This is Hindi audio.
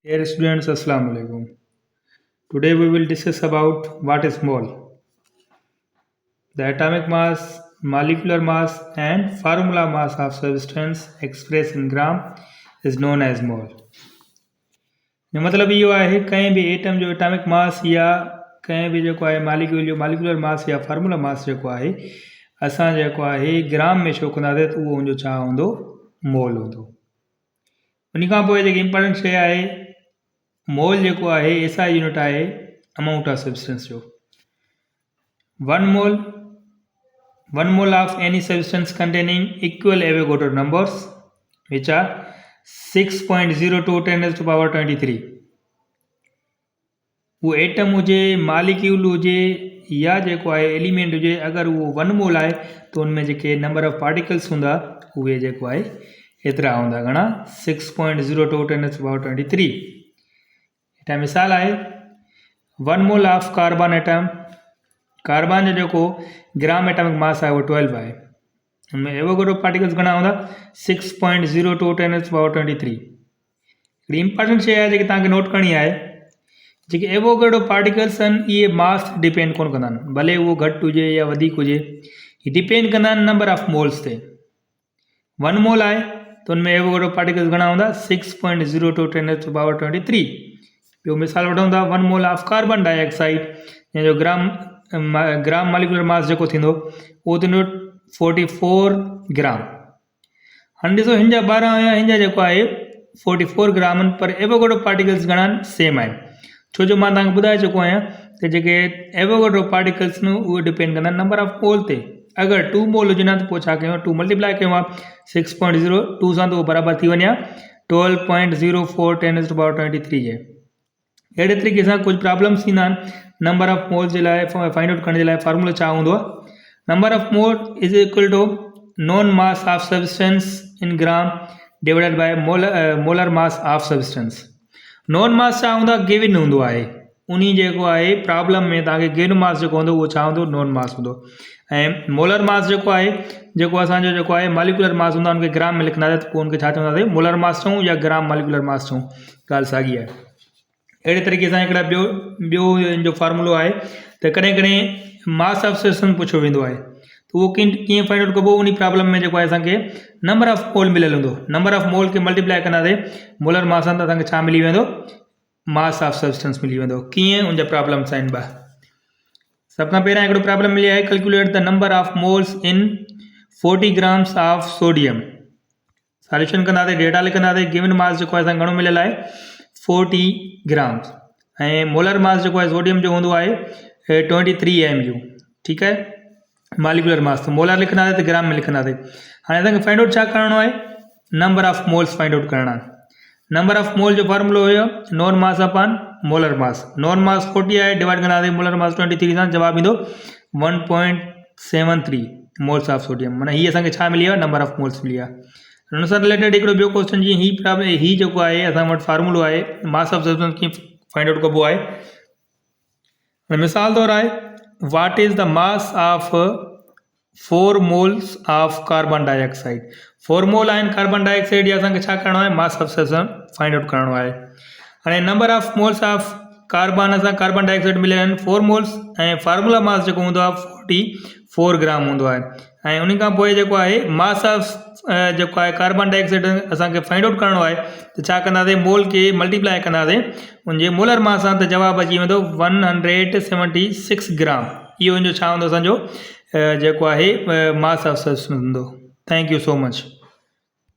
Dear students, Assalamu alaikum. Today we will discuss about what is mole. The atomic mass, molecular mass, and formula mass of substance expressed in gram is known as mole. जो मतलब इहो आहे कंहिं बि एटम जो एटॉमिक मास या कंहिं बि जेको आहे मालिक्यूल जो मालिकुलर मास या फार्मूला मास जेको आहे असां जेको आहे ग्राम में शो कंदासीं त उहो हुनजो छा हूंदो मोल हूंदो। उन खां पोइ जेकी इम्पोर्टेंट शइ आहे मोल जेको आहे एसआई यूनिट आहे अमाउंट ऑफ सब्सटेंस जो। One mole of any substance containing equal Avogadro numbers which are 6.02 10 to power 23। वो एटम हुजे मालिक्यूल हुजे या जेको आहे एलिमेंट हुजे अगर वो वन मोल आहे तो उनमें जेके नंबर ऑफ पार्टिकल्स हूंदा उहे जेको आहे एतिरा हूंदा घणा 6.02 10 to power 23। इटा मिसाल आहे one mole of carbon atom. Carbon जो जेको ग्राम एटॉमिक मास आहे वो 12 आहे। उनमें एवोगाड्रो पार्टिकल्स घणा हूंदा 6.02 10 to power 23। हिकिड़ी इंपॉर्टेंट शइ आहे जेकी तव्हांखे नोट करणी आहे जेके एवोगाड्रो पार्टिकल्स आहिनि इहे मास डिपेंड कोन कंदा आहिनि भले उहो घटि हुजे या वधीक हुजे हीअ डिपेंड कंदा आहिनि नंबर ऑफ मोल्स ते। वन मोल आहे त उनमें एवोगाड्रो पार्टिकल्स घणा हूंदा 6.02 10 to power 23। ॿियो मिसाल वठूं था one mole of carbon dioxide जंहिंजो ग्राम मालिकुलर मास जेको थींदो उहो थींदो 44 ग्राम। हाणे ॾिसो हिन जा 12 या हिन जा जेको आहे 44 ग्राम आहिनि पर एवोगाड्रो पार्टिकल्स घणा आहिनि सेम आहिनि छो जो मां तव्हांखे ॿुधाए चुको आहियां त जेके एवोगाड्रो पार्टिकल्स आहिनि उहे डिपेंड कंदा आहिनि नंबर ऑफ मोल ते। अगरि 2 मोल हुजनि हा त पोइ छा कयूं 2 मल्टीप्लाई कयूं आहे 6.02 सां त उहो बराबरि थी वञे 12.04 10 to power 23 जे। अहिड़े तरीक़े सां कुझु प्रॉब्लम्स थींदा आहिनि नंबर ऑफ मोल जे लाइ फाइंड आउट करण जे लाइ फार्मूलो छा हूंदो आहे number of mole is equal to known mass of substance in gram divided by molar mass of substance. Known mass छा हूंदो आहे गिवन हूंदो आहे उनी जेको आहे प्रॉब्लम में तव्हांखे गिवन मास जेको हूंदो उहो छा हूंदो नॉन मास हूंदो ऐं मोलर मास जेको आहे जेको असांजो जेको आहे मालिकुलर मास हूंदो आहे उनखे ग्राम में लिखंदासीं त पोइ उनखे छा चवंदासीं मोलर मास चऊं या ग्राम मालिकुलर मास चऊं ॻाल्हि साॻी आहे। अहिड़े तरीक़े सां हिकिड़ा ॿियो जो फार्मूलो आहे त कॾहिं कॾहिं मास ऑफ सब्सटेंस पुछियो वेंदो आहे त उहो कीअं फाइंड आउट कबो उन प्रॉब्लम में जेको आहे असांखे नंबर ऑफ मोल मिलियल हूंदो नंबर ऑफ मोल खे मल्टीप्लाई कंदासीं मोलर मास सां त असांखे छा मिली वेंदो मास ऑफ सब्सटेंस मिली वेंदो। कीअं उनजा प्रॉब्लम्स आहिनि ॿ। सभ खां पहिरियां हिकिड़ो प्रॉब्लम मिली आहे calculate the number of moles in 40 grams of sodium. Solution कंदासीं डेटा लिखंदासीं गिवन मास जेको आहे असांखे घणो मिलियल आहे 40 grams ऐं मोलर मास जेको आहे सोडियम जो हूंदो आहे 23 mU। ठीकु आहे मालिकुलर मास त मोलर लिखंदासीं त ग्राम में लिखंदासीं। हाणे असांखे फाइंड आउट छा करिणो आहे number of moles find out करणा। नंबर ऑफ मोल जो फार्मूलो हुयो known mass upon molar mass. Known mass 40 आहे डिवाइड कंदासीं मोलर मास 23 सां जवाब ईंदो 1.73 मोल्स ऑफ सोडियम। माना हीअ असांखे छा मिली आहे नंबर ऑफ मोल्स मिली आहे। हुन सां रिलेटेड हिकिड़ो ॿियो क्वेश्चन जीअं हीअ प्रॉब्लम हीअ जेको आहे असां वटि फार्मूलो आहे मास ऑफ सब्सटेंस कीअं फाइंड आउट कबो आहे। मिसाल तौरु आहे what is the mass of 4 moles of carbon dioxide. 4 मोल आहिनि कार्बन डाइऑक्साइड या असांखे छा करिणो आहे मास ऑफ सब्सटेंस फाइंड आउट करिणो आहे। हाणे number of moles of carbon असां कार्बन डाइऑक्साइड मिलिया आहिनि 4 मोल्स ऐं फार्मूला मास जेको हूंदो आहे 44 ग्राम हूंदो आहे ऐं उन खां पोइ जेको आहे मास ऑफ जेको आहे कार्बन डाइऑक्साइड असांखे फाइंड आउट करिणो आहे त छा कंदासीं मोल खे मल्टीप्लाई कंदासीं उनजे मोलर मास सां त जवाबु अची वेंदो 176 ग्राम। इहो उनजो छा हूंदो असांजो जेको आहे मास ऑफ सब्सटेंस हूंदो। Thank you so much.